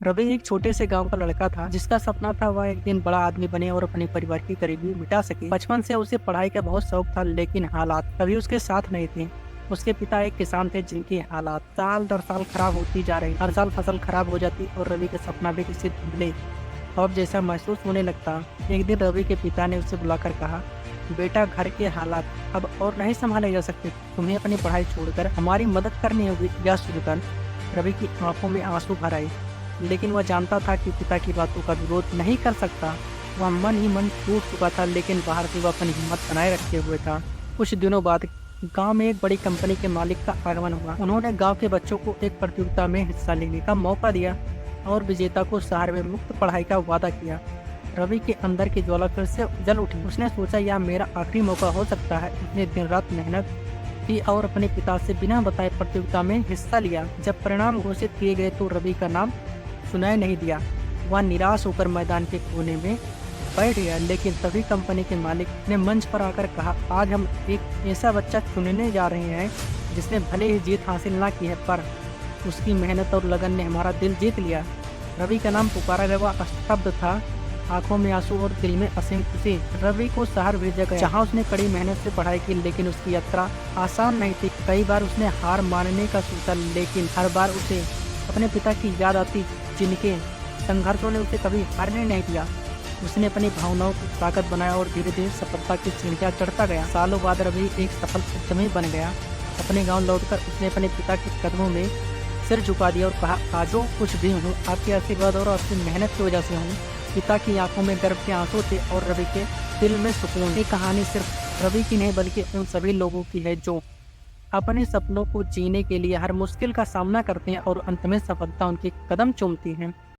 रवि एक छोटे से गांव का लड़का था जिसका सपना था वह एक दिन बड़ा आदमी बने और अपने परिवार की गरीबी मिटा सके। बचपन से उसे पढ़ाई का बहुत शौक था, लेकिन हालात कभी उसके साथ नहीं थे। उसके पिता एक किसान थे जिनकी हालात साल दर साल खराब होती जा रही। हर साल फसल खराब हो जाती और रवि का सपना भी किसी धुंधले ख्वाब जैसा महसूस होने लगता। एक दिन रवि के पिता ने उसे बुलाकर कहा, बेटा, घर के हालात अब और नहीं संभाले जा सकते। तुम्हें अपनी पढ़ाई छोड़कर हमारी मदद करनी होगी या शुरू कर। रवि की आंखों में आंसू भर आए, लेकिन वह जानता था कि पिता की बातों का विरोध नहीं कर सकता। वह मन ही मन टूट चुका था, लेकिन बाहर से वह अपनी हिम्मत बनाए रखे हुए था। कुछ दिनों बाद गांव में एक बड़ी कंपनी के मालिक का आगमन हुआ। उन्होंने गांव के बच्चों को एक प्रतियोगिता में हिस्सा लेने का मौका दिया और विजेता को शहर में मुफ्त पढ़ाई का वादा किया। रवि के अंदर की ज्वाला फिर से जल उठी। उसने सोचा, यह मेरा आखिरी मौका हो सकता है। उसने दिन रात मेहनत की और अपने पिता से बिना बताए प्रतियोगिता में हिस्सा लिया। जब परिणाम घोषित किए गए तो रवि का नाम सुनाई नहीं दिया। वह निराश होकर मैदान के कोने में बैठ गया, लेकिन तभी कंपनी के मालिक ने मंच पर आकर कहा, आज हम एक ऐसा बच्चा चुनने जा रहे हैं जिसने भले ही जीत हासिल ना की है, पर उसकी मेहनत और लगन ने हमारा दिल जीत लिया। रवि का नाम पुकारा गया। वह स्तब्ध था, आंखों में आंसू और दिल में असीम खुशी। रवि को शहर भेजा गया, जहाँ उसने कड़ी मेहनत से पढ़ाई की, लेकिन उसकी यात्रा आसान नहीं थी। कई बार उसने हार मानने का सोचा, लेकिन हर बार उसे अपने पिता की याद आती, जिनके संघर्षों ने उसे कभी हारने नहीं दिया। उसने अपनी भावनाओं को ताकत बनाया और धीरे धीरे सफलता की सीढ़ियां चढ़ता गया। सालों बाद रवि एक सफल उद्यमी बन गया। अपने गांव लौटकर उसने अपने पिता के कदमों में सिर झुका दिया और कहा, आज जो कुछ भी हूँ आपके आशीर्वाद और आपकी मेहनत की वजह से हूँ। पिता की आंखों में गर्व के आंसू थे और रवि के दिल में सुकून। ये कहानी सिर्फ रवि की नहीं, बल्कि उन सभी लोगों की है जो अपने सपनों को जीने के लिए हर मुश्किल का सामना करते हैं और अंत में सफलता उनके कदम चूमती है।